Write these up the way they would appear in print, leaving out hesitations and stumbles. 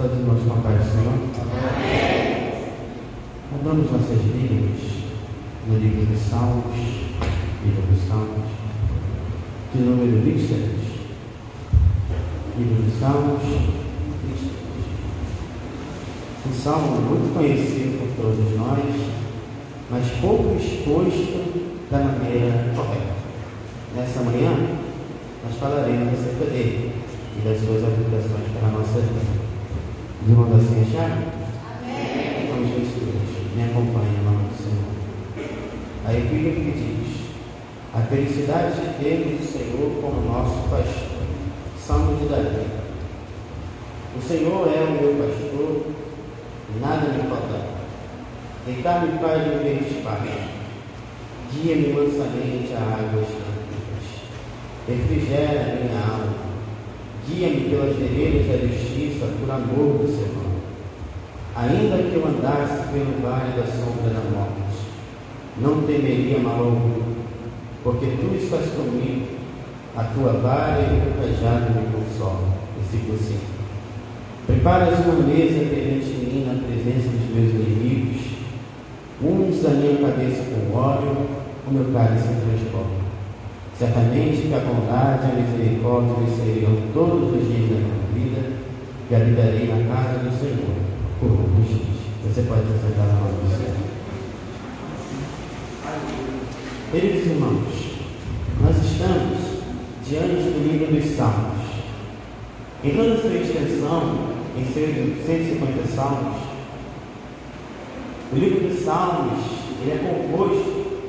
Todos os irmãos com a paz do Senhor. Amém. Abramos nossas Bíblias no livro dos Salmos, de número 23. Livro dos Salmos, 23. Um salmo muito conhecido por todos nós, mas pouco exposto da maneira correta. Nessa manhã, nós falaremos acerca dele e das suas aplicações para a nossa vida. Os irmãos assim acharam? Amém. Vamos ver todos. Me acompanhem, em nome do Senhor. A Epígrafe que diz: a felicidade de termos o Senhor como nosso pastor. Salmo de Davi. O Senhor é o meu pastor, nada me faltará. Deitar-me faz em verdes pastos, guia-me mansamente a águas tranquilas. Refrigera a minha alma, guia-me pelas veredas da justiça, por amor do seu nome. Ainda que eu andasse pelo vale da sombra da morte, não temeria mal algum, porque tu estás comigo, a tua vara e o teu cajado me consolam. Versículo 5. Preparas uma mesa perante mim na presença dos meus inimigos, unges a minha cabeça com óleo, o meu cálice transborda. Certamente que a bondade e a misericórdia me seguirão todos os dias da minha vida, e habitarei na casa do Senhor por longos dias. Você pode se sentar na mão do Senhor. Queridos irmãos, nós estamos diante do livro dos Salmos. Em toda a sua extensão, em seus 150 salmos, o livro dos Salmos ele é composto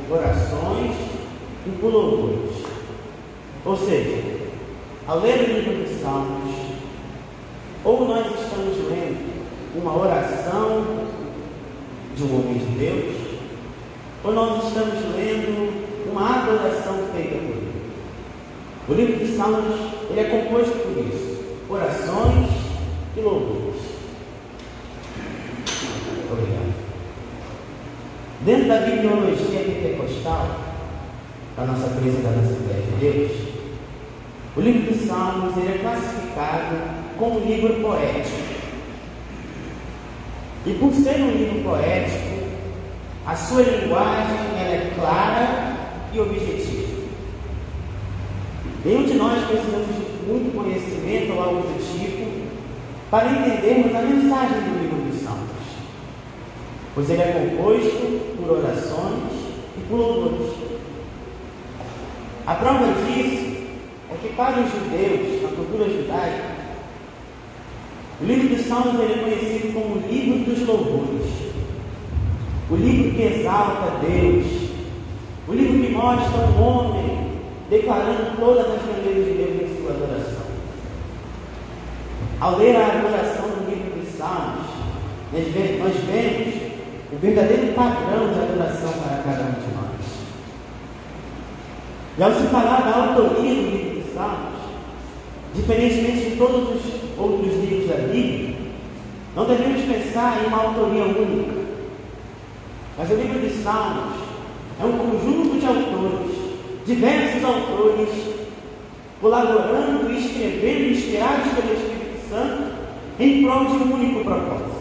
por orações e por louvores. Ou seja, ao ler o livro dos Salmos, ou nós estamos lendo uma oração de um homem de Deus, ou nós estamos lendo uma adoração feita por ele. O livro dos Salmos ele é composto por isso: orações e louvores. Obrigado. Dentro da bibliologia pentecostal, da nossa crise da Assembleia de Deus, o livro dos Salmos ele é classificado como um livro poético. E por ser um livro poético, a sua linguagem ela é clara e objetiva. Nenhum de nós precisamos de muito conhecimento ou algo do tipo para entendermos a mensagem do livro dos Salmos, pois ele é composto por orações e por louvores. A prova disso é que para os judeus, na cultura judaica, o livro dos Salmos ele é conhecido como o livro dos louvores, o livro que exalta Deus, o livro que mostra um homem declarando todas as grandezas de Deus em sua adoração. Ao ler a adoração do livro dos Salmos, nós vemos o verdadeiro padrão de adoração para cada um de nós. E ao se falar da autoria do livro dos Salmos, diferentemente de todos os outros livros da Bíblia, não devemos pensar em uma autoria única. Mas o livro dos Salmos é um conjunto de autores, diversos autores, colaborando e escrevendo, inspirados pelo Espírito Santo, em prol de um único propósito.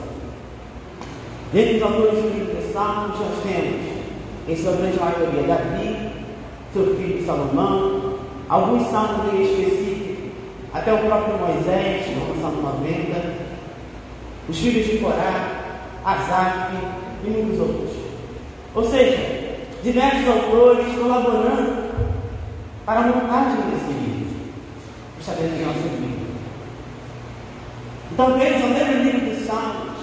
Dentre os autores do livro dos Salmos, nós temos, em sua grande maioria, Davi, seu filho Salomão, alguns salmos em específico, até o próprio Moisés, no Salmo 90, os filhos de Corá, Asaf e muitos outros. Ou seja, diversos autores colaborando para a montagem desse livro, o xadrez de nosso livro. Então, eles, ao ler o livro dos Salmos,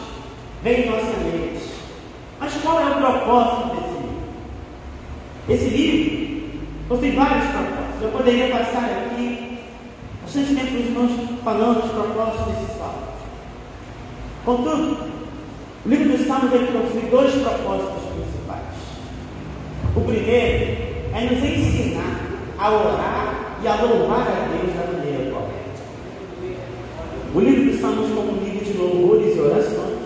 vem em nossa mente: mas qual é o propósito desse livro? Esse livro possui vários propósitos. Eu poderia passar aqui bastante tempo os irmãos falando dos propósitos desses salmos. Contudo, o livro dos Salmos ele possui dois propósitos principais. O primeiro é nos ensinar a orar e a louvar a Deus da maneira correta. O livro dos Salmos, como um livro de louvores e orações,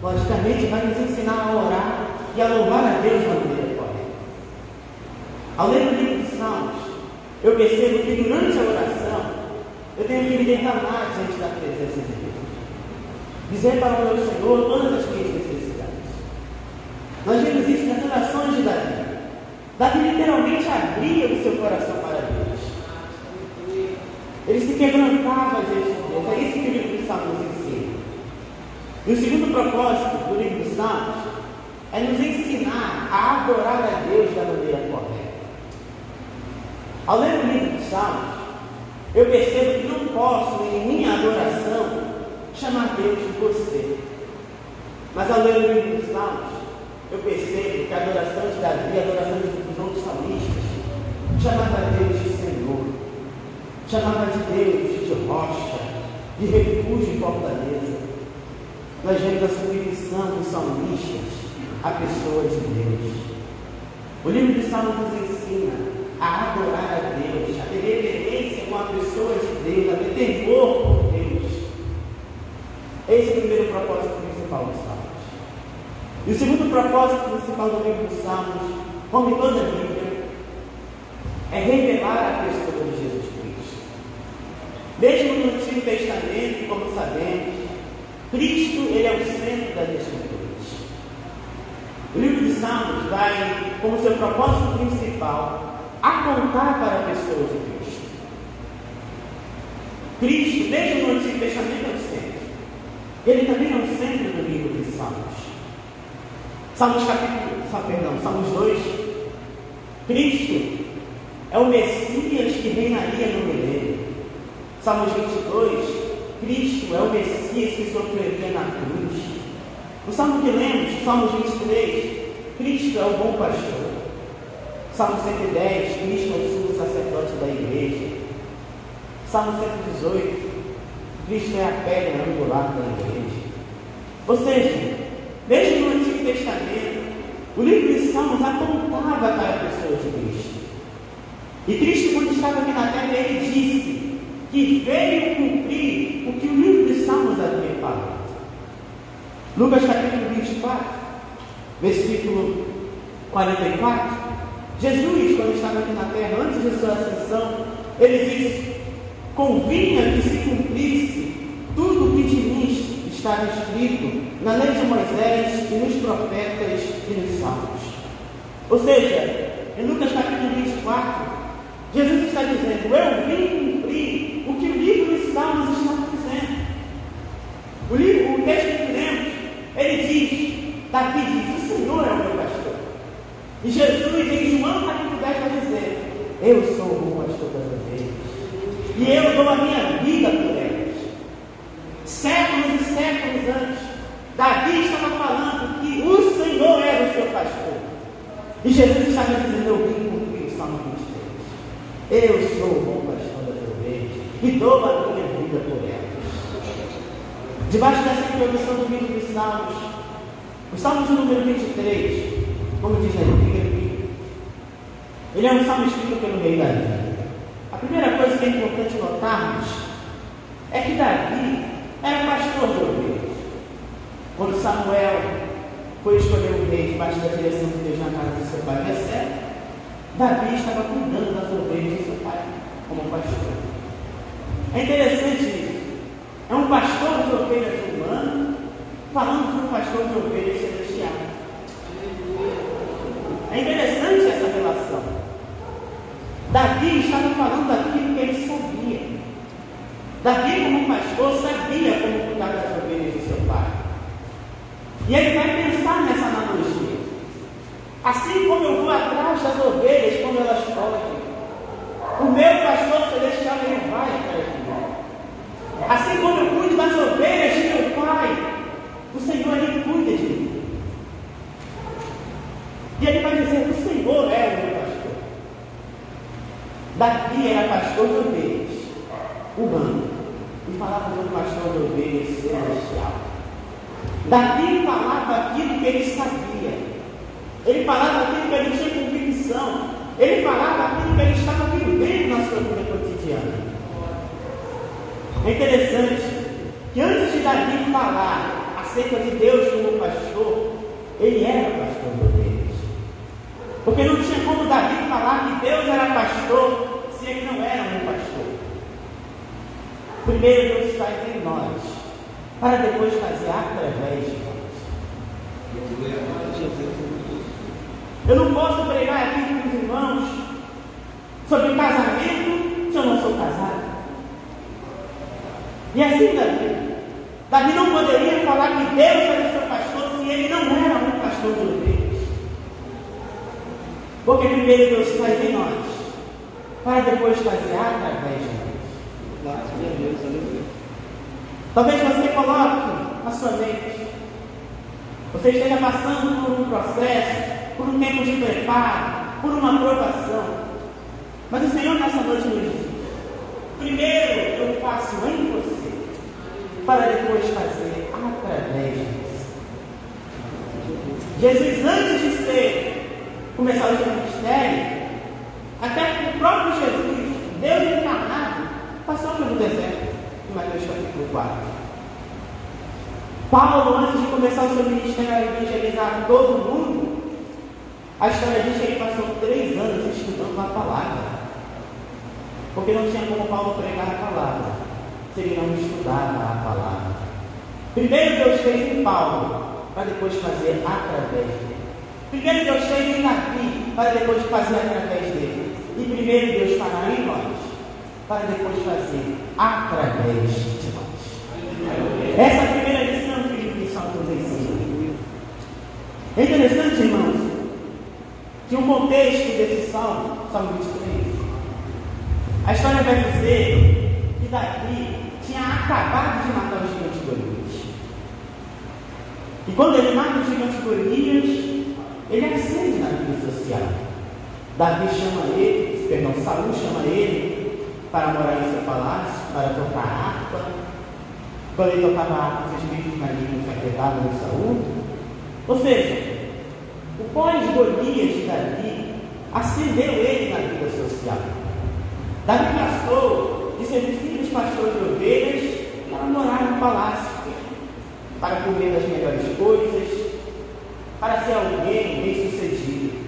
logicamente vai nos ensinar a orar e a louvar a Deus da maneira correta. Ao ler o livro dos Salmos, eu percebo que durante a oração Eu tenho que me derramar diante da presença de Deus. Dizer para o meu Senhor todas as minhas necessidades. Nós vemos isso nas orações de Davi. Davi literalmente abria o seu coração para Deus. Ele se quebrantava diante de Deus. É isso que o livro dos Salmos nos ensina. E o segundo propósito do livro dos Salmos é nos ensinar a adorar a Deus da maneira correta. Ao ler o livro dos Salmos, eu percebo que não posso, em minha adoração, chamar Deus de você. Mas ao ler o livro dos Salmos, eu percebo que a adoração de Davi, a adoração dos outros salmistas, chamava Deus de Senhor, chamava de Deus de rocha, de refúgio e fortaleza. Nós vemos a submissão dos salmistas à pessoa de Deus. O livro dos Salmos nos ensina a adorar a Deus, a ter reverência com a pessoa de Deus, a ter temor por Deus. Esse é o primeiro propósito principal dos Salmos. E o segundo propósito principal do livro dos Salmos, como em toda a Bíblia, é revelar a pessoa de Jesus Cristo. Mesmo no Antigo Testamento, como sabemos, Cristo ele é o centro das Escrituras. O livro dos Salmos vai, como seu propósito principal, apontar para a pessoa de Cristo. Cristo, mesmo no Antigo Testamento, é o centro. Ele também é o centro do livro dos Salmos. Salmos 2, Cristo é o Messias que reinaria no milênio. Salmos 22, Cristo é o Messias que sofreria na cruz. No Salmo que lemos, Salmos 23, Cristo é o bom pastor. Salmo 110, Cristo é o sumo sacerdote da igreja. Salmo 118, Cristo é a pedra angular da igreja. Ou seja, desde no Antigo Testamento, o livro dos Salmos apontava para a pessoa de Cristo. E Cristo, quando estava aqui na terra, ele disse que veio cumprir o que o livro dos Salmos havia falado. Lucas capítulo 24, versículo 44, Jesus, quando estava aqui na terra, antes de sua ascensão, ele disse: convinha que se cumprisse tudo o que de mim estava escrito na lei de Moisés e nos profetas e nos salmos. Ou seja, em Lucas capítulo 24, Jesus está dizendo: eu vim cumprir o que o livro dos Salmos está dizendo. O texto que lemos, ele diz, Davi diz: o Senhor é o meu pastor. E Jesus, em João capítulo 10, vai dizer: eu sou o bom pastor das ovelhas, e eu dou a minha vida por elas. Séculos e séculos antes, Davi estava falando que o Senhor era o seu pastor. E Jesus estava dizendo: eu vim cumprir o Salmo 23. Eu sou o bom pastor das ovelhas e dou a minha vida por elas. Debaixo dessa introdução do livro dos Salmos, o Salmo de número 23, como diz na Bíblia, ele é um salmo escrito pelo rei Davi. A primeira coisa que é importante notarmos é que Davi era pastor de ovelhas. Quando Samuel foi escolher o rei debaixo da direção de Deus na casa de seu pai Jessé, Davi estava cuidando das ovelhas de seu pai como pastor. É interessante isso. É um pastor de ovelhas humano falando de um pastor de ovelhas celestial. É interessante essa relação. Davi estava falando daquilo que ele sabia. Davi, como pastor, sabia como cuidar das ovelhas de seu pai. E ele vai pensar nessa analogia. Assim como eu vou atrás das ovelhas quando elas fogem, o meu pastor celestial ele vai atrás de mim. Assim como eu cuido das ovelhas de meu pai, o Senhor ele cuida de mim. E ele vai dizer: o Senhor é o meu pastor. Davi era pastor de ovelhas humano e falava de um pastor de ovelhas celestial. Davi falava aquilo que ele sabia. Ele falava aquilo que ele tinha convicção. Ele falava aquilo que ele estava vivendo na sua vida cotidiana. É interessante que antes de Davi falar acerca de Deus como pastor, ele era pastor de ovelhas. Porque não tinha como Davi falar que Deus era pastor se ele não era um pastor. primeiro Deus faz em nós, para depois fazer através de nós. Eu não posso pregar aqui com os irmãos sobre casamento se eu não sou casado. E assim Davi não poderia falar que Deus era seu pastor se ele não era um pastor de ovelhas. Porque primeiro Deus faz em nós, para depois fazer através de nós. Talvez você coloque na sua mente, você esteja passando por um processo, por um tempo de preparo, por uma aprovação. Mas o Senhor nessa noite nos diz: primeiro eu faço em você, para depois fazer através de você. Jesus, antes de começar o seu ministério, até o próprio Jesus, Deus encarnado, passou pelo deserto, em Mateus capítulo 4. Paulo, antes de começar o seu ministério a evangelizar todo mundo, a história diz que ele passou 3 anos estudando a palavra. Porque não tinha como Paulo pregar a palavra se ele não estudava a palavra. Primeiro Deus fez em Paulo, para depois fazer através dele. Primeiro Deus fez em Davi, para depois fazer através dele. E primeiro Deus fará em nós, para depois fazer através de nós. Essa é a primeira lição que o Espírito Santo nos ensina. É interessante, irmãos, que o contexto desse Salmo 23, a história vai dizer que Davi tinha acabado de matar o gigante Golias. E quando ele mata o gigante Golias, ele acende na vida social. Saul chama ele para morar em seu palácio, para tocar harpa. Quando ele tocava a harpa, os espíritos malignos se aquiedavam em Saul. Ou seja, o pós-Golias de Davi acendeu ele na vida social. Davi passou de ser simples pastor de ovelhas para morar no palácio, para comer das melhores coisas, para ser alguém bem-sucedido.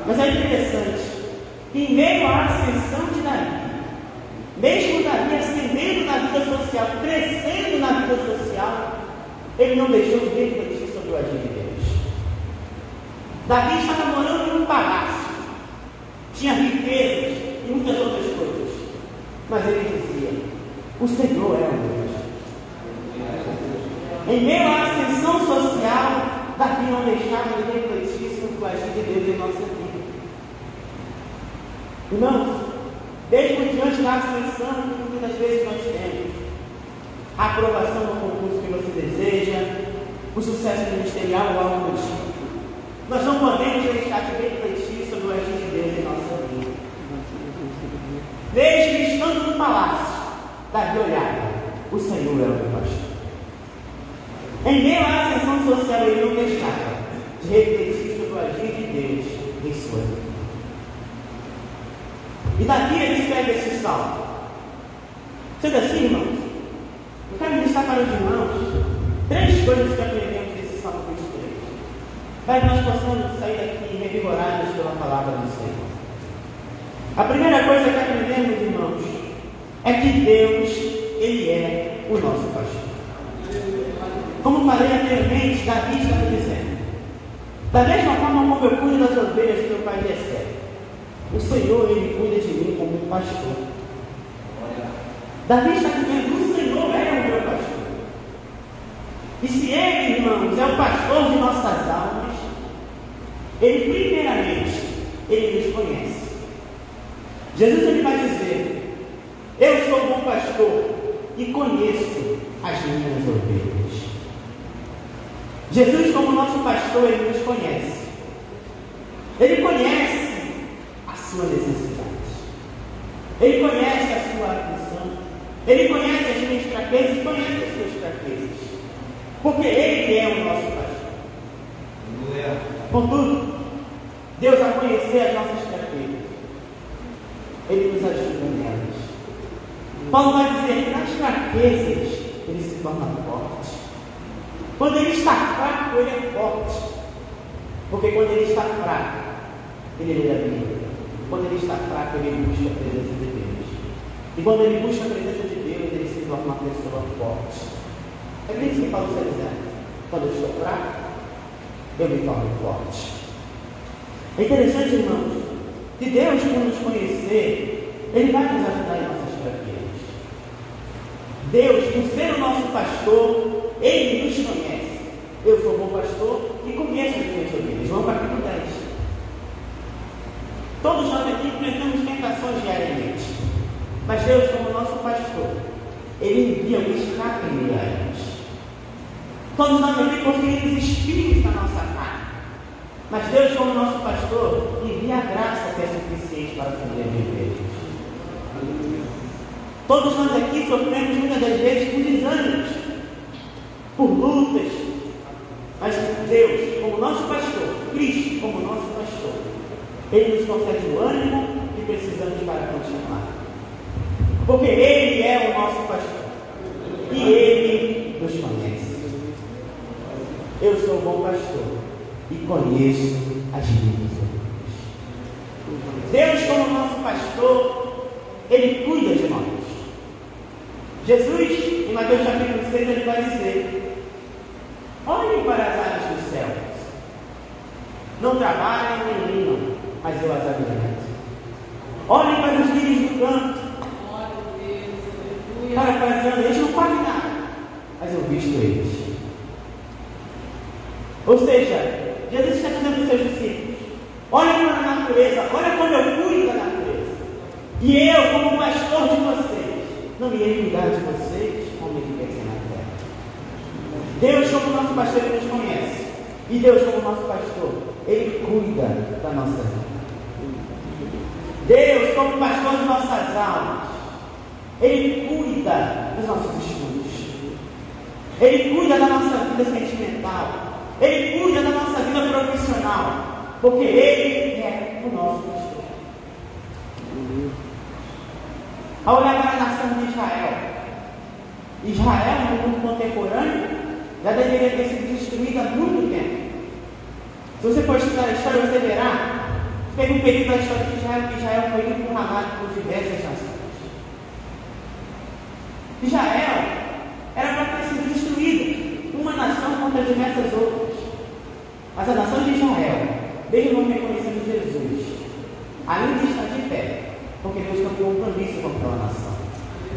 Mas é interessante que, em meio à ascensão de Davi, mesmo Davi ascendendo na vida social, crescendo na vida social, ele não deixou de refletir sobre o agir de Deus. Davi estava morando em um palácio, tinha riquezas e muitas outras coisas, mas ele dizia: o Senhor é o Deus. Em meio à ascensão social, Davi não deixava de refletir sobre o agir de Deus em nossa vida. Irmãos, mesmo diante da ascensão que muitas vezes nós temos, a aprovação no concurso que você deseja, o sucesso ministerial ou algo do tipo, nós não podemos deixar de refletir sobre o agir de Deus em nossa vida. Desde estando no palácio, Davi olhava: o Senhor é o meu pastor. Em meio à ascensão social, ele não deixava de refletir sobre o agir de Deus em sua vida. E Davi ele escreve esse salmo. Sendo assim, irmãos, eu quero listar para os irmãos 3 coisas que aprendemos desse salmo 23, para que nós possamos sair daqui revigorados pela palavra do Senhor. A primeira coisa que aprendemos, irmãos, é que Deus, Ele é o nosso pastor. Como falei anteriormente, Davi estava dizendo: da mesma forma como eu cuido das ovelhas que meu pai recebe, o Senhor, Ele cuida de mim como um pastor. Davi está dizendo: o Senhor é o meu pastor. E se Ele, irmãos, é o pastor de nossas almas, Ele primeiramente, Ele nos conhece. Jesus ele vai dizer: eu sou o bom pastor e conheço as minhas ovelhas. Jesus, como nosso pastor, Ele nos conhece. Ele conhece a sua necessidade. Ele conhece a sua aflição. Ele conhece as minhas fraquezas e conhece as suas fraquezas. Porque Ele é o nosso pastor. Contudo, Deus, ao conhecer as nossas fraquezas, Ele nos ajuda nelas. Paulo vai dizer que nas fraquezas Ele se torna forte. Quando Ele está fraco, Ele é forte. Porque quando Ele está fraco, Ele é vida. Quando Ele está fraco, Ele busca a presença de Deus. E quando Ele busca a presença de Deus, Ele se torna uma pessoa forte. É isso que Paulo está dizendo. Quando eu estou fraco, eu me torno forte. É interessante, irmãos, que Deus, por nos conhecer, Ele vai nos ajudar em nossas fraquezas. Deus, por ser o nosso pastor, Ele nos conhece. Eu sou bom pastor e conheço as minhas ovelhas. João capítulo 10. Todos nós aqui enfrentamos tentações diariamente. Mas Deus, como nosso pastor, Ele envia o escape em milagres. Todos nós aqui possuímos espinhos na nossa carne. Mas Deus, como nosso pastor, envia a graça que é suficiente para sobreviver. Todos nós aqui sofremos muitas das vezes por desânimos, por lutas. Mas Deus, como nosso pastor, Cristo, como nosso pastor, Ele nos concede o ânimo que precisamos para continuar. Porque Ele é o nosso pastor. E Ele nos conhece. Eu sou o bom pastor e conheço as minhas ovelhas. Deus, como nosso pastor, Ele cuida de nós. Jesus, em Mateus capítulo 6, Ele vai dizer: olhem para as aves dos céus. Não trabalham nem limam, mas eu as alimento. Olhem para os lírios do campo. Parafraseando, eles não fazem nada, mas eu visto eles. Ou seja, Jesus está dizendo para os seus discípulos: olhem para a natureza, olha como eu cuido da natureza. E eu, como pastor de vocês, não irei cuidar de vocês como Ele quer na terra. Deus, como nosso pastor, Ele nos conhece. E Deus, como nosso pastor, Ele cuida da nossa vida. Deus, como pastor de nossas almas, Ele cuida dos nossos estudos. Ele cuida da nossa vida sentimental. Ele cuida da nossa vida profissional. Porque Ele é o nosso pastor. Ao olhar para a nação de Israel, Israel, no mundo contemporâneo, já deveria ter sido destruída há muito tempo. Se você for estudar a história, você verá que teve um período da história de Israel que Israel foi encurralado por diversas nações. Israel era para ter sido destruída, uma nação contra diversas outras. Mas a nação de Israel, desde não reconhecendo Jesus, ainda está de pé, porque Deus tem um compromisso com aquela nação.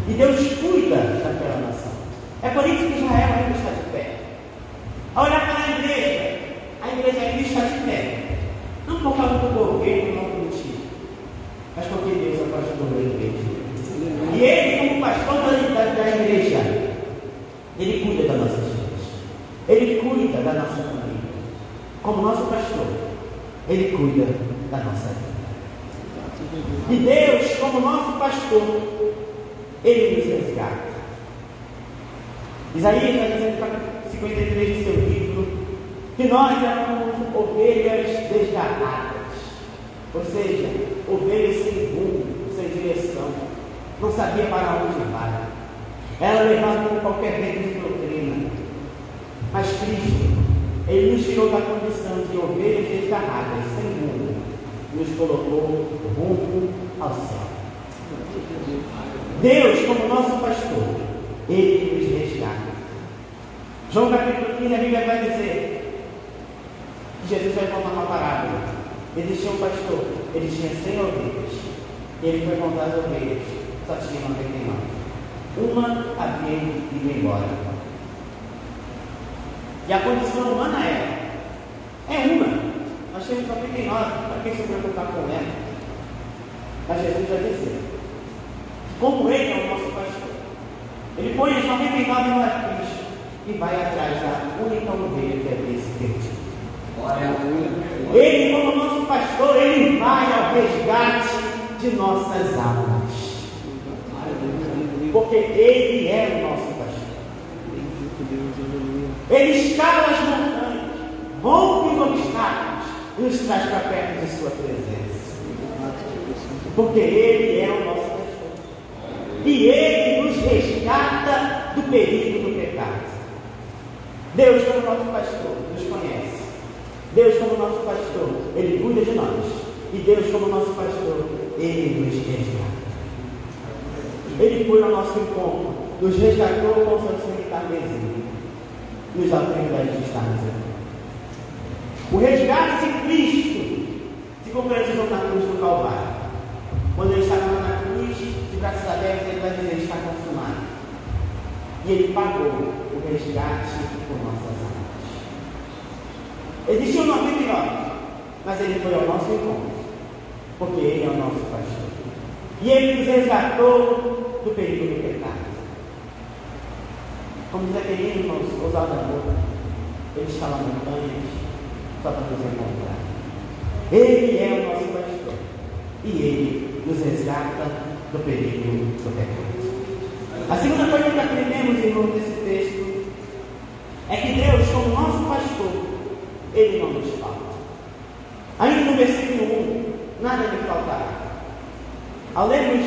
E Deus cuida daquela nação. É por isso que Israel ainda está de pé. Ao olhar para a igreja ainda está de pé. Não por causa do governo, não político, mas porque Deus é o pastor da igreja. E Ele, como pastor da igreja, Ele cuida das nossas vidas. Ele cuida da nossa família. Como nosso pastor, Ele cuida da nossa vida. E Deus, como nosso pastor, Ele nos resgata. Isaías vai dizer no capítulo 53 do seu livro que nós éramos ovelhas desgarradas, ou seja, ovelhas sem rumo, sem direção, não sabia para onde vai, era levada por qualquer vento de doutrina. Mas Cristo, Ele nos tirou da condição de ovelhas desgarradas, sem rumo, nos colocou rumo ao céu. Deus, como nosso pastor, Ele nos resgata. João capítulo 15, a Bíblia vai dizer que Jesus vai contar uma parábola. Existia um pastor, ele tinha 100 ovelhas, e ele foi contar as ovelhas, só tinha 99. Uma havia ido embora. E a condição humana é uma. Nós temos 99, para que se preocupar com ela? Mas Jesus vai dizer, como Ele é o nosso pastor, Ele põe as 99 no Cristo e vai atrás da única ovelha que havia se perdido. Ele, como nosso pastor, Ele vai ao resgate de nossas almas. Porque Ele é o nosso pastor. Ele escala as montanhas, rompe os obstáculos e nos traz para perto de Sua presença. Porque Ele é o nosso pastor. E Ele nos resgata do perigo do pecado. Deus, como nosso pastor, nos conhece. Deus, como nosso pastor, Ele cuida de nós. E Deus, como nosso pastor, Ele nos resgata. Ele foi ao nosso encontro nos resgatou com o seu sangue carmesim, nos dá o privilégio de estarmos aqui. O resgate de Cristo se concretizou na cruz do Calvário. Quando ele estava lá na cruz, de braços abertos, ele vai dizer: está consumado. E ele pagou o resgate por nossas almas. Existia um 99, mas ele foi ao nosso encontro, porque ele é o nosso pastor. E ele nos resgatou do perigo do pecado. Como diz aquele irmão, usar da boca, ele escala montanhas só para nos encontrar. Ele é o nosso pastor. E ele nos resgata do perigo do pecado. A segunda coisa que aprendemos, irmãos, desse texto é que Deus, como nosso pastor, ele não nos falta. Ainda no versículo 1, nada lhe faltará. Ao lermos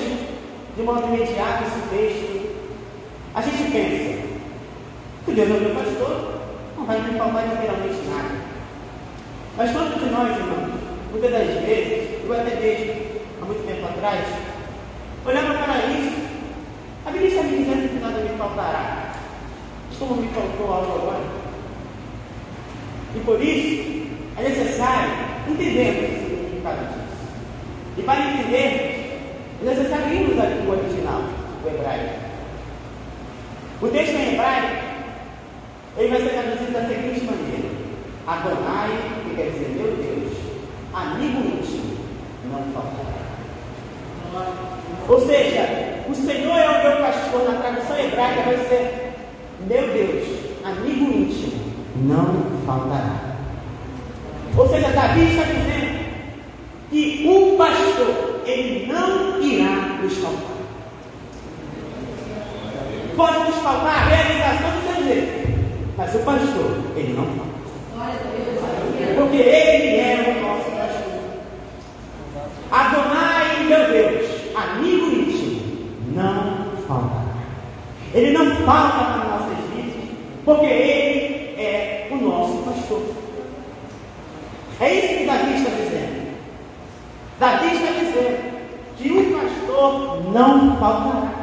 de modo imediato esse texto, a gente pensa: se Deus é o meu pastor, não vai me faltar literalmente nada. Mas quantos de nós, irmãos, muitas das vezes, eu até mesmo há muito tempo atrás, olhava para isso, a Bíblia está me dizendo que nada me faltará. Mas como me faltou algo agora? E por isso, é necessário entendermos o significado disso. E para entendermos, é necessário irmos aqui o original, o hebraico. O texto em hebraico, ele vai ser traduzido da seguinte maneira: Adonai, que quer dizer meu Deus, amigo íntimo, não faltará. Ou seja, o Senhor é o meu pastor, na tradução hebraica vai ser meu Deus, amigo íntimo, não faltará. Ou seja, Davi está dizendo que o pastor, ele não irá nos faltar. Pode nos faltar a realização dos seus desejos, mas o pastor, ele não falta. Porque ele é o nosso pastor. Adonai, meu Deus, amigo íntimo, não faltará. Ele não falta nas nossas vidas, porque ele é o nosso pastor. É isso que Davi está dizendo. Davi está dizendo que o pastor não faltará.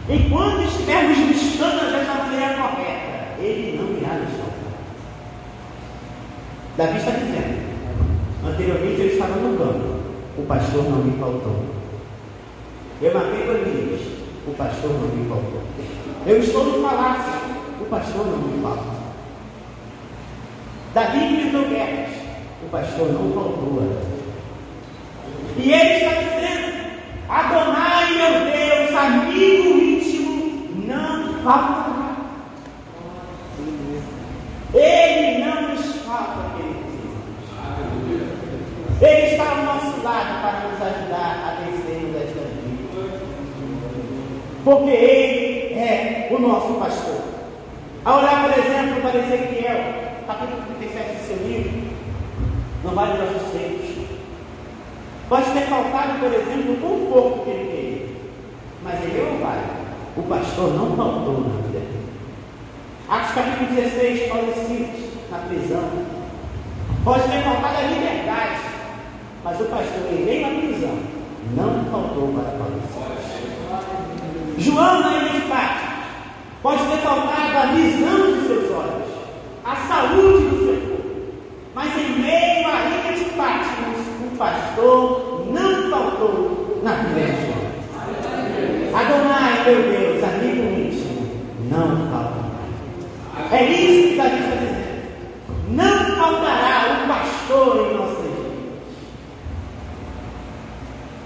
Enquanto estivermos buscando dessa maneira correta, ele não irá nos faltar. Davi está dizendo: anteriormente eu estava no campo, o pastor não me faltou. Eu matei Golias, o pastor não me faltou. Eu estou no palácio, o pastor não me falta. Davi enfrentou guerras, o pastor não faltou. E ele está dizendo: Adonai, meu Deus, amigo íntimo, não faltará. Ele não nos falta, queridos. Ele está ao nosso lado para nos ajudar a vencermos esta vida. Porque ele é o nosso pastor. Ao olhar, por exemplo, para Ezequiel, capítulo 37 do seu livro, no Vale das Osteiros, pode ter faltado, por exemplo, o conforto que ele queria, mas ele é o vale. O pastor não faltou na vida dele. Atos capítulo 16, Paulo e Silas, na prisão. Pode ter faltado a liberdade, mas o pastor, em meio à prisão, não faltou para Paulo e Silas. João, na ilha de Patmos, pode ter faltado a visão de seus olhos, a saúde do seu corpo, mas em meio à ilha de Patmos, o pastor não faltou na vida de João. Adonai, meu Deus, amigo íntimo, não faltará. É isso que Davi está dizendo. Não faltará o pastor em nossas vidas.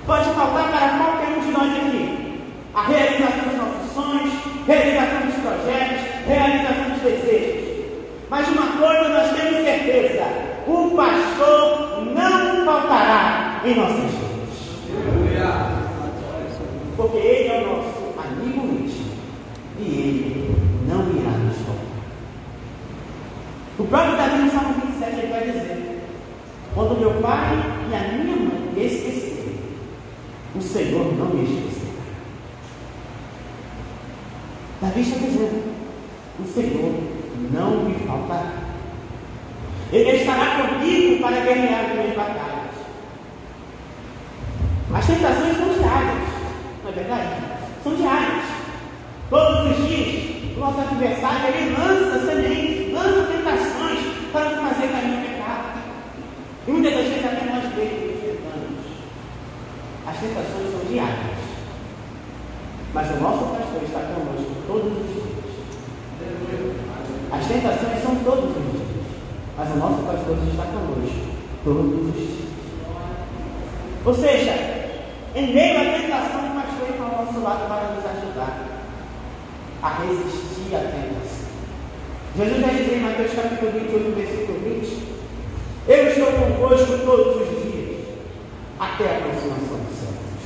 Pode faltar para qualquer um de nós aqui a realização dos nossos sonhos, realização dos projetos, realização dos desejos. Mas uma coisa nós temos certeza: o pastor não faltará em nossas vidas. Porque ele é o nosso amigo íntimo e ele não irá nos faltar. O próprio Davi no Salmo 27 ele vai dizer: quando meu pai e a minha mãe me esquecerem, o Senhor não me esquecerá. Davi está dizendo: o Senhor não me faltará. Ele estará comigo para guerrear as minhas batalhas. As tentações são diárias, não é verdade? são diárias. Todos os dias, o nosso adversário, ele lança sementes, lança tentações para nos fazer cair no pecado. E muitas das vezes até nós mesmos enfrentamos. As tentações são diárias. Mas o nosso pastor está conosco todos os dias. As tentações são todos os dias. Mas o nosso pastor está conosco todos os dias. Ou seja, em meio à tentação, o pastor está ao nosso lado para nos ajudar a resistir à tentação. Jesus vai dizer em Mateus capítulo 28, versículo 20: eu estou convosco todos os dias, até a consumação dos séculos.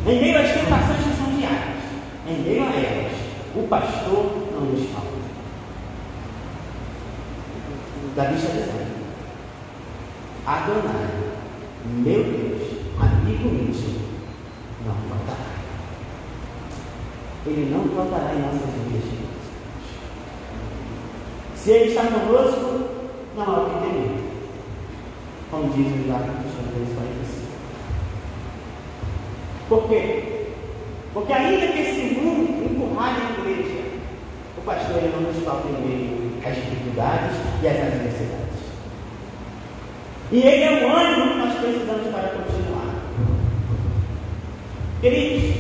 Em meio às tentações que são diárias, em meio a elas, o pastor não nos falta. Davi está dizendo: Adonai, meu Deus, amigo íntimo, não faltará. Ele não faltará em nossas vidas. Se Ele está conosco, não há o que temer. Como diz o Gálatas 3:45. Por quê? Porque ainda que esse mundo empurrar a igreja, o pastor ele não nos falta em meio às dificuldades e às adversidades. E ele é o ânimo que nós precisamos para continuar. Queridos,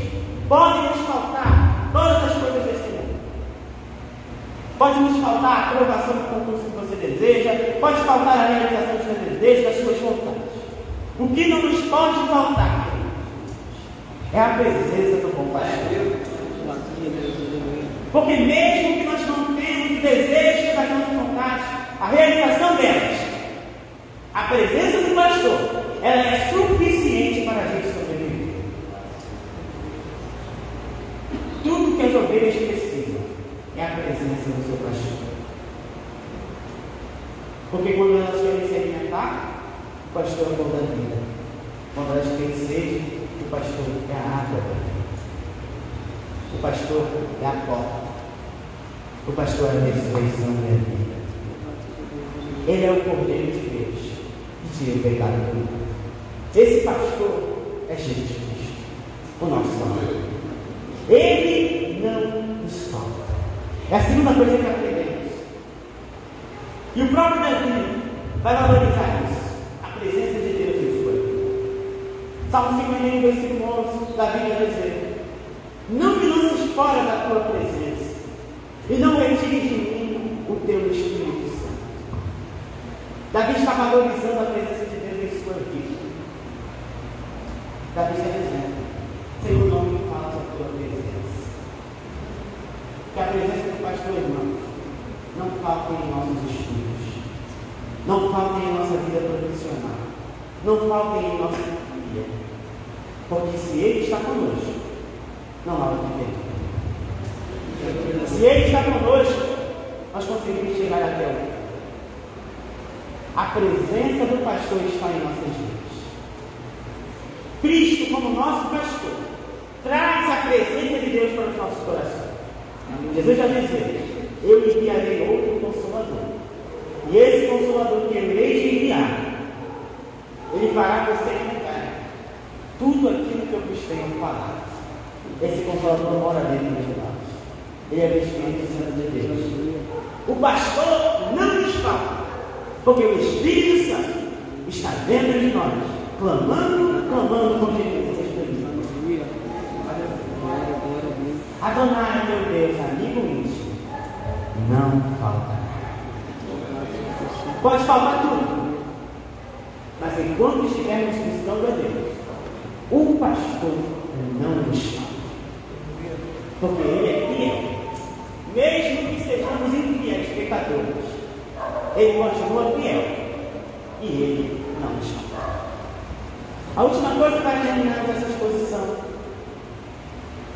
podem nos faltar todas as coisas desse mundo. Pode nos faltar a aprovação do concurso que você deseja, pode faltar a realização dos seus desejos, das suas vontades. O que não nos pode faltar é a presença do bom pastor. Porque mesmo que nós não temos o desejo das nossas vontades, a realização delas, a presença do pastor, ela é suficiente para a gente sobreviver. Tudo que as ovelhas precisam é a presença do seu pastor. Porque quando elas querem se alimentar, o pastor é o pão da vida. Quando elas têm sede, o pastor é a água da vida. O pastor é a porta. O pastor é a ressurreição e a vida. Ele é o Cordeiro de Deus que tira o pecado do mundo. Esse pastor é Jesus Cristo, o nosso Salvador. Ele não nos falta. É a segunda coisa que aprendemos. E o próprio Davi vai valorizar isso, a presença de Deus em sua vida. Salmo 51, versículo 11, Davi vai dizer: não me lances fora da tua presença, e não retires de mim o teu Espírito Santo. Davi está valorizando a presença de Deus em sua vida. Davi está dizendo: Senhor, não me falte a tua presença. Que a presença do pastor, irmãos, não falte em nossos estudos, não falte em nossa vida profissional, não falte em nossa família. Porque se Ele está conosco, não há o que temer. Se Ele está conosco, nós conseguimos chegar até o fim. A presença do pastor está em nossas vidas. Cristo, como nosso pastor, traz a presença de Deus para os nossos corações. Jesus já dizia: eu enviarei outro Consolador. E esse Consolador que eu irei de enviar, ele fará você lembrar tudo aquilo que eu vos tenho falado. Esse Consolador mora dentro de nós. Ele é o Espírito Santo de Deus. O pastor não nos falta, porque o Espírito Santo está dentro de nós, clamando com Jesus. Adonai, meu Deus, amigo íntimo, não falta. Pode faltar tudo, mas enquanto estivermos buscando a Deus, o pastor não nos falta, porque Ele é fiel. Mesmo que sejamos infiéis, pecadores, Ele continua fiel e Ele não nos falta. A última coisa para terminarmos essa exposição: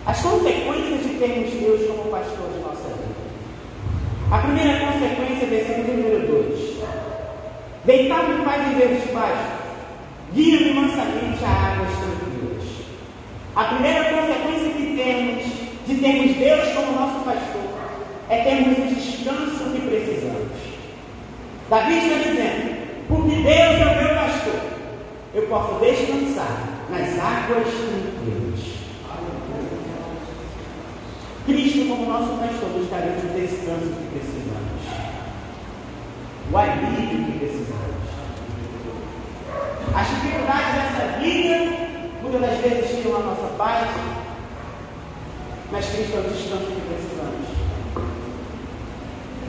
as consequências de termos Deus como pastor de nossa vida. A primeira consequência é versículo número 2: deitar-me faz em verdes pastos, guia-me mansamente a águas tranquilas. A primeira consequência que temos de termos Deus como nosso pastor é termos o descanso que precisamos. Davi está dizendo: porque Deus é o meu pastor, eu posso descansar nas águas tranquilas. Cristo como nosso pastor, buscaremos o descanso que precisamos, o alívio que precisamos. As dificuldades dessa vida muitas das vezes tiram a nossa paz, mas Cristo é o descanso que precisamos.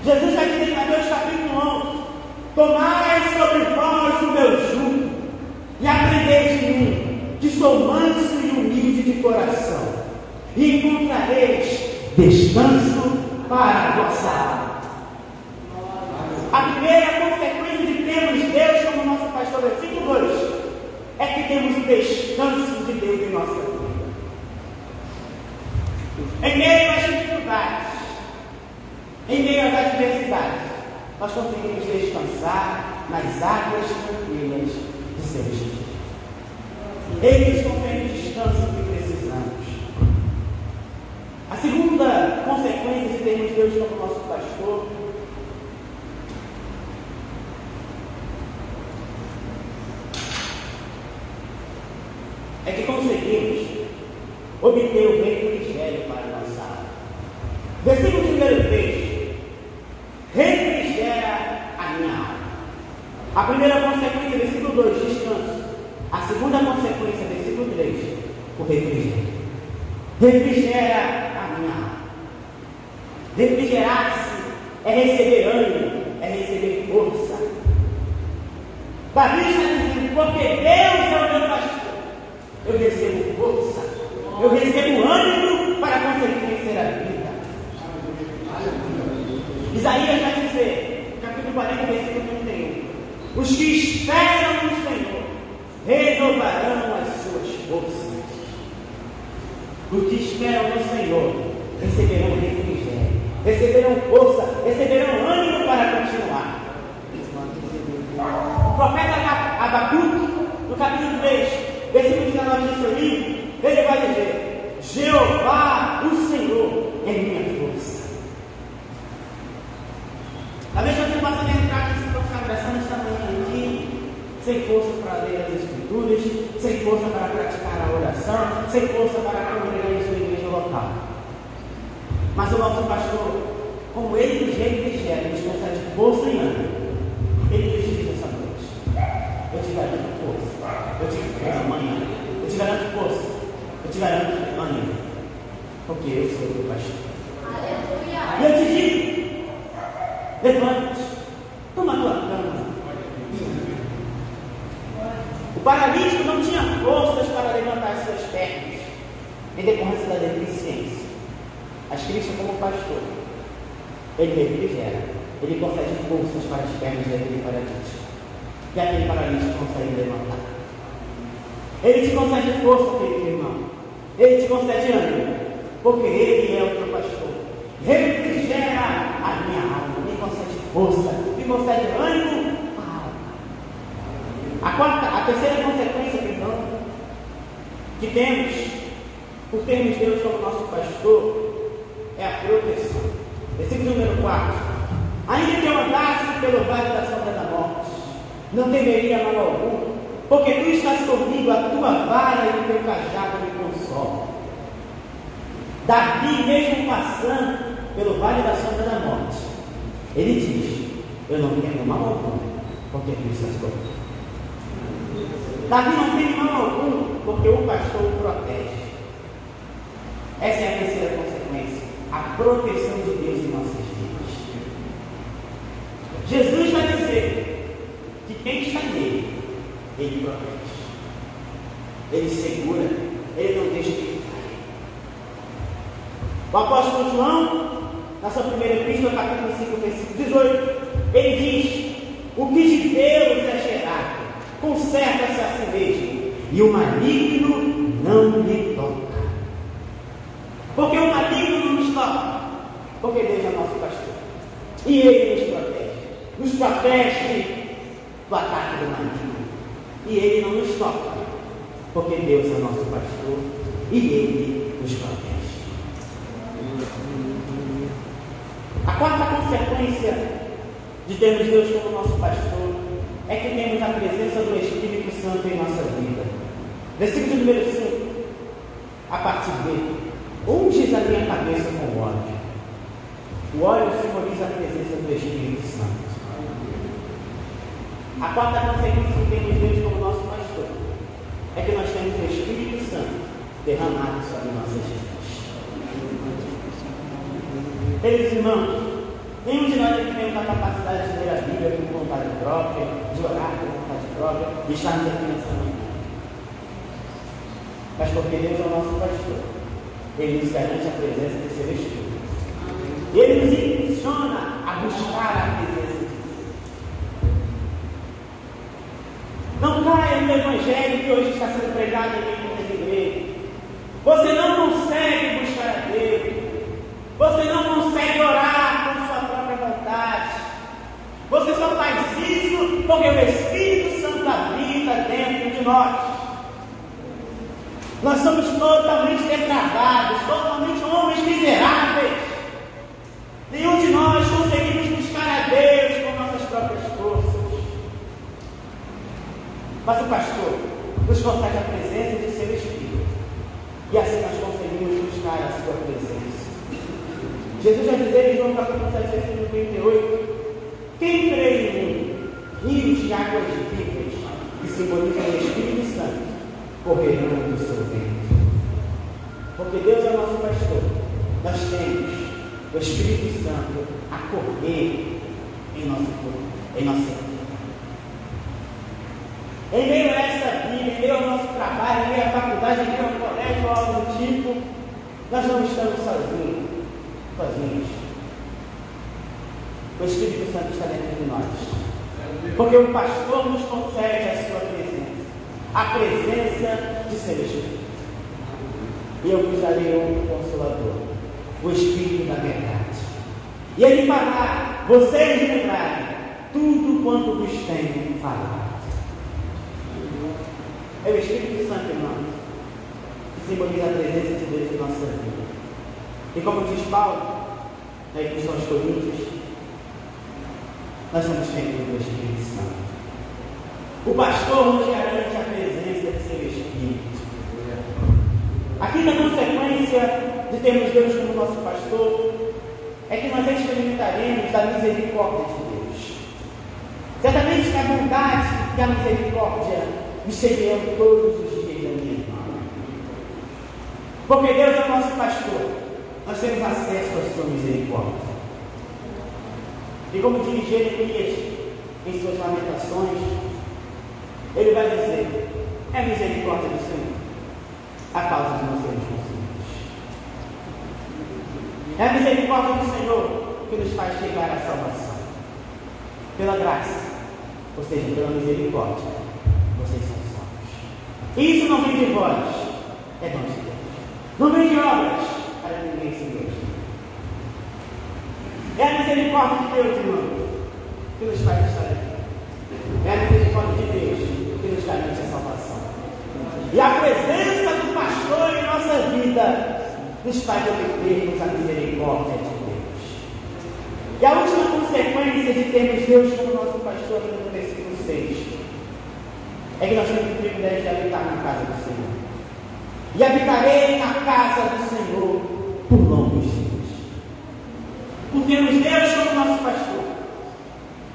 Jesus vai dizer em Mateus capítulo 11: tomai sobre vós o meu jugo e aprendei de mim, que sou manso e humilde de coração, e encontrareis descanso para a vossa alma. A primeira consequência de termos Deus como nosso pastor, versículo 2, é que temos o descanso de Deus em nossa vida. Em meio às dificuldades, em meio às adversidades, nós conseguimos descansar nas águas tranquilas de seu Espírito. Ele nos confere o descanso que precisamos. A segunda consequência de termos Deus como nosso pastor é que conseguimos obter o refrigério para a nossa alma. Versículo número 3: refrigera a minha alma. A primeira consequência, versículo 2, descanso. A segunda consequência, versículo 3, o refrigério. Refrigera a minha alma. Refrigerar-se é receber ânimo, é receber força. Davi está dizendo: porque Deus é o meu pastor, eu recebo força, eu recebo ânimo para conseguir vencer a vida. Isaías vai dizer, capítulo 40, versículo 31: os que esperam no Senhor renovarão as suas forças. Os que esperam no Senhor receberão refrigério, receberão força, receberão ânimo para continuar. O profeta Abacuque, no capítulo 3, versículo 19 de seu livro, ele vai dizer: Jeová, o Senhor, é minha força. Talvez você possa entrar nessa consagração esta manhã aqui, sem força para ler as Escrituras, sem força para praticar a oração, sem força para congregar em sua igreja local. Mas o nosso pastor, como ele nos refrigera, nos concede força e ânimo, ele nos diz essa noite: eu te garanto força, eu te garanto amanhã, eu te garanto força, eu te garanto ânimo, porque eu sou o teu pastor. Aleluia. E eu te digo: levante, toma a tua cama. O paralítico não tinha forças para levantar as suas pernas, em decorrência da deficiência. Mas Cristo, como pastor, ele refrigera, ele concede forças para as pernas daquele paralítico, e aquele paralítico consegue levantar. Ele te concede força, querido irmão, ele te concede ânimo, porque ele é o teu pastor. Refrigera a minha alma, me concede força, me concede ânimo. A terceira consequência, perdão, que temos por termos Deus como nosso pastor é a proteção. Versículo número 4: ainda que eu andasse pelo vale da sombra da morte, não temeria mal algum, porque tu estás comigo, a tua vara e o teu cajado me consolam. Davi, mesmo passando pelo vale da sombra da morte, ele diz: eu não temo mal algum, porque tu estás comigo. Davi não tem mal algum, porque o pastor o protege. Essa é a terceira consequência, a proteção de Deus em nossas vidas. Jesus vai dizer que quem está nele, ele protege, ele segura, ele não deixa de ficar. O apóstolo João, na sua primeira epístola, capítulo 5, versículo 18, ele diz: o que de Deus é gerado conserva-se a si mesmo, e o maligno não lhe toca. Porque o maligno não nos toca, porque Deus é nosso pastor, e ele nos protege do ataque do maligno, e ele não nos toca, porque Deus é nosso pastor, e ele nos protege. A quarta consequência de termos Deus como nosso pastor é que temos a presença do Espírito Santo em nossa vida. Versículo número 5, a parte B: unges a minha cabeça com óleo. O óleo simboliza a presença do Espírito Santo. A quarta consequência que temos Deus como nosso pastor é que nós temos o Espírito Santo derramado sobre nossas vidas. Queridos irmãos, nenhum de nós aqui temos a capacidade de ler a Bíblia com vontade própria, de orar com vontade própria, de estarmos aqui nessa manhã. Mas porque Deus é o nosso pastor, Ele nos garante a presença de seu Espírito. Ele nos impulsiona a buscar a presença de Deus. Não caia no Evangelho que hoje está sendo pregado em muitas igrejas. Você não consegue buscar a Deus. Você não consegue orar com sua própria vontade. Você só faz isso porque o Espírito Santo habita dentro de nós. Nós somos totalmente depravados, totalmente homens miseráveis. Nenhum de nós conseguimos buscar a Deus com nossas próprias forças. Mas o pastor nos concede a presença de seu Espírito. E assim nós conseguimos buscar a sua presença. Jesus já dizia em João capítulo 7, versículo 38, quem crê em mim, rios de águas vivas, que simbolizam o Espírito Santo, correrão do seu ventre. Porque Deus é o nosso pastor, nós temos o Espírito Santo a correr em nosso corpo, em nossa vida. Em meio a essa vida, em meio ao nosso trabalho, em meio à faculdade, em meio ao colégio ou algo do tipo, nós não estamos sozinhos. O Espírito Santo está dentro de nós. Porque o pastor nos concede a sua presença. A presença de seu Espírito. E eu vos darei um Consolador, o Espírito da verdade. E ele fará vocês lembrarem tudo quanto vos tenho falado. É o Espírito Santo, irmãos, que simboliza a presença de Deus em nossa vida. E como diz Paulo, na Epístola aos Coríntios, nós somos templos do Espírito Santo. O pastor nos garante a presença de seu Espírito. A quinta consequência de termos Deus como nosso pastor é que nós experimentaremos da misericórdia de Deus. Certamente que a bondade e a misericórdia me seguirão todos os dias da minha vida. Porque Deus é o nosso pastor, nós temos acesso à sua misericórdia. E como diz Jeremias em suas lamentações, ele vai dizer: é a misericórdia do Senhor a causa de nós sermos consumidos. É a misericórdia do Senhor que nos faz chegar à salvação. Pela graça, ou seja, pela misericórdia, vocês são salvos. E isso não vem de vós, é dom de Deus. Não vem de obras, para ninguém se Deus. É a misericórdia de Deus, irmão, que nos faz estar aqui. É a misericórdia de Deus que nos garante a salvação. E a presença do pastor em nossa vida nos faz obtermos a misericórdia de Deus. E a última consequência de termos Deus como nosso pastor, aqui no versículo 6, é que nós temos o privilégio de habitar na casa do Senhor. E habitarei na casa do Senhor por longos dias. Por termos Deus como nosso pastor,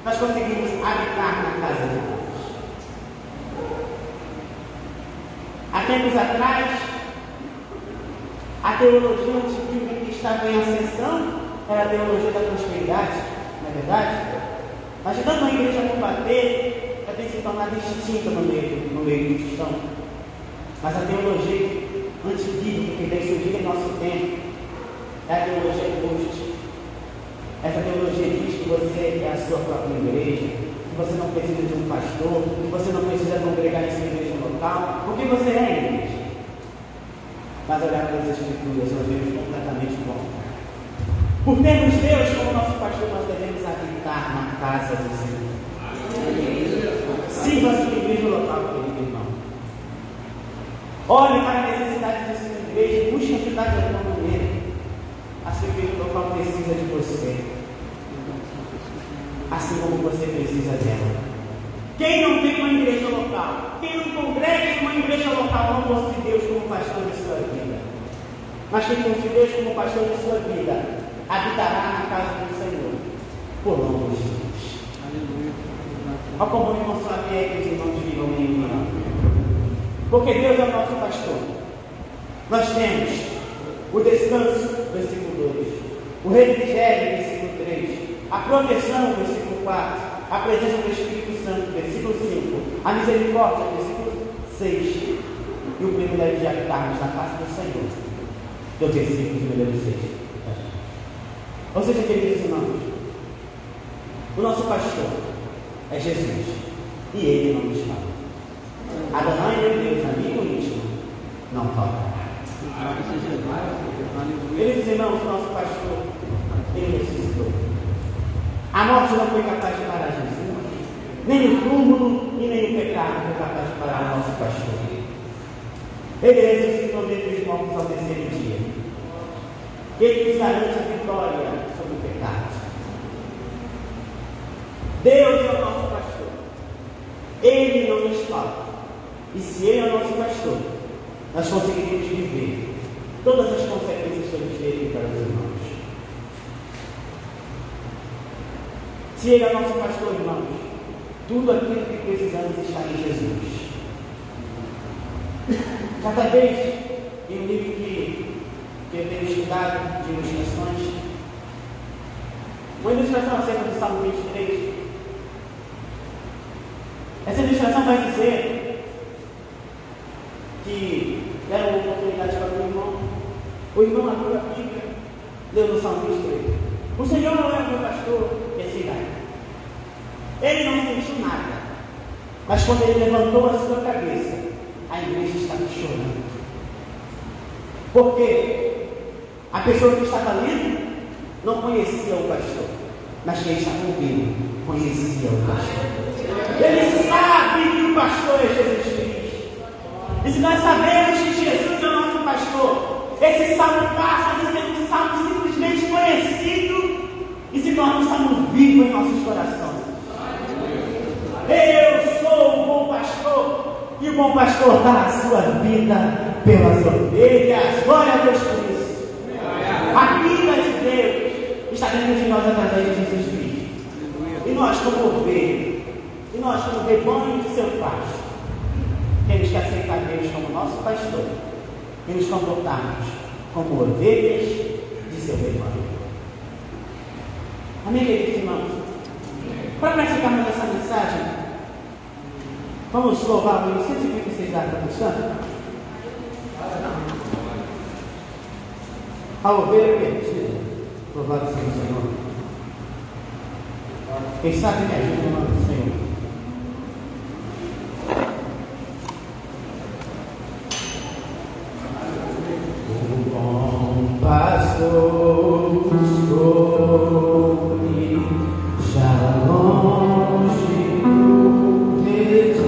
nós conseguimos habitar na casa de Deus. Há tempos atrás, a teologia antiga que estava em ascensão era a teologia da prosperidade, não é verdade? Mas tanto a igreja combater, ela tem se tornado extinta no meio cristão. Mas a teologia antibíblica que vem surgir em nosso tempo é a teologia justa. Essa teologia diz que você é a sua própria igreja, que você não precisa de um pastor, que você não precisa congregar em sua igreja local, porque você é a igreja. Mas olhar para as Escrituras, nós vemos completamente o contrário. Por termos Deus como nosso pastor, nós devemos habitar na casa do Senhor. Sirva a sua igreja local, querido irmão. Olhe para a necessidade de sua igreja, busque ajudar de alguma maneira. A sua igreja local precisa de você, assim como você precisa dela. Quem não tem uma igreja local, quem não congrega em uma igreja local, não possui Deus como pastor de sua vida. mas quem confia em Deus como pastor de sua vida, habitará na casa do Senhor por longos dias. Olha como o irmão Flávio que os irmãos vivam em união. Porque Deus é o nosso pastor. Nós temos o descanso, versículo 2, o refrigério, versículo 3, a proteção, versículo 4, a presença do Espírito Santo, versículo 5, a misericórdia, versículo 6, e o privilégio de habitarmos na casa do Senhor, do versículo de número 6. Ou seja, queridos irmãos, o nosso pastor é Jesus, e Ele não nos falta. Adonai, meu Deus, amigo íntimo, não falta. Queridos irmãos, o nosso pastor, Ele ressuscitou. A morte não foi capaz de parar Jesus, nem o túmulo e nem o pecado foi capaz de parar o nosso pastor. Ele ressuscitou dentre os mortos ao terceiro dia. Ele nos garante a vitória sobre o pecado. Deus é o nosso pastor. Ele não nos falta. E se Ele é o nosso pastor, nós conseguiremos viver todas as consequências que Ele teve para os irmãos. Se Ele é o nosso pastor, irmãos, tudo aquilo que precisamos está em Jesus. Cada vez, em um livro que eu tenho estudado de ilustrações, uma ilustração acerca do Salmo 23, essa ilustração vai dizer que era uma oportunidade para o irmão abriu a Bíblia, leu no Salmo 23. O Senhor não é o meu pastor, e assim vai. Ele não sentiu nada, mas quando ele levantou a sua cabeça, a igreja estava chorando. Porque a pessoa que estava lendo não conhecia o pastor, mas quem estava ouvindo conhecia o pastor. Ele sabe que o pastor é Jesus Cristo. E se nós sabemos que Jesus é o nosso pastor, esse salmo passa a ser um salmo simplesmente conhecido e se torna um salmo vivo em nossos corações. Eu sou o bom pastor, e o bom pastor dá a sua vida pelas ovelhas. Glória a Deus por isso. A vida de Deus está dentro de nós através de Jesus Cristo. E nós, como ovelhas, e nós, como rebanho de seu pasto, temos que aceitar Deus como nosso pastor e nos comportarmos como ovelhas de seu rebanho. Amém, queridos irmãos? Para praticarmos essa mensagem, vamos louvar o 156 da Cristã. A ovelha perdida, louvado seja o Senhor. Quem sabe me ajuda no nome do Senhor. O bom pastor buscou-me já longe do redil.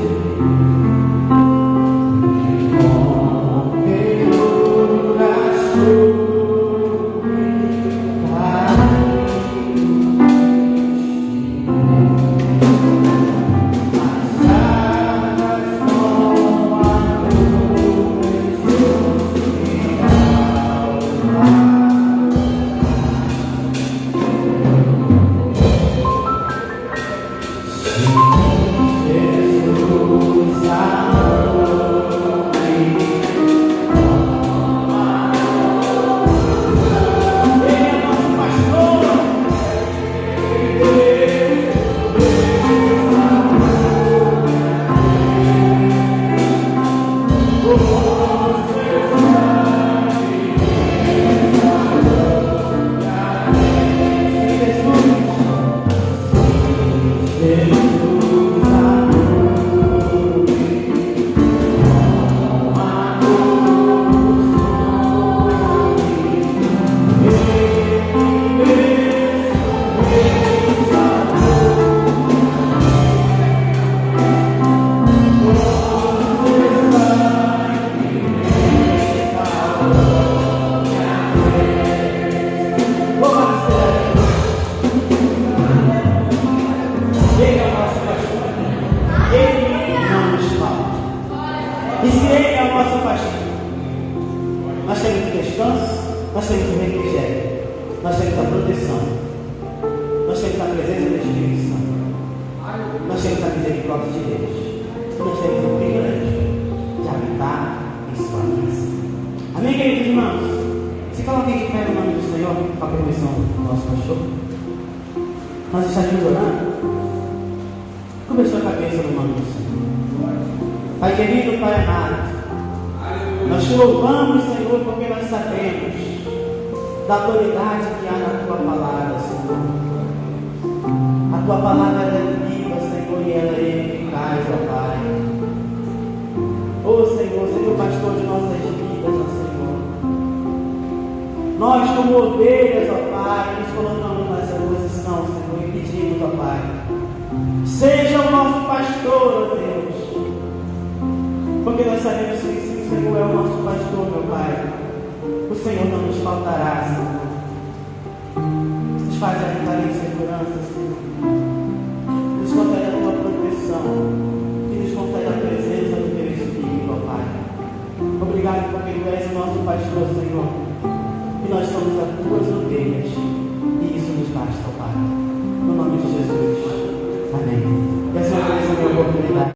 Nós temos o descanso, nós temos o refrigério, nós temos a proteção, nós temos a presença do Espírito Santo, nós temos a misericórdia de Deus, e nós temos o privilégio de habitar em sua casa. Amém, queridos irmãos? Se coloquem de pé no nome do Senhor, com a permissão do nosso pastor. Nós estaremos orando. Cubra sua cabeça no nome do Senhor. Pai querido, Pai amado, nós te louvamos, Senhor, porque nós sabemos da autoridade que há na Tua palavra, Senhor. A Tua palavra é viva, Senhor, e ela é eficaz, ó Pai. Ô Senhor, seja o pastor de nossas vidas, ó Senhor. Nós, como ovelhas, ó Pai, nos colocamos nessa posição, Senhor, e pedimos, ó Pai, seja o nosso pastor, ó Deus, porque nós sabemos que se o Senhor é o nosso pastor, meu Pai, o Senhor não nos faltará, Senhor. Nos faz habitar em segurança, Senhor. Nos concede a Tua proteção e nos concede a presença do Teu Espírito, ó Pai. Obrigado porque Tu és o nosso pastor, Senhor.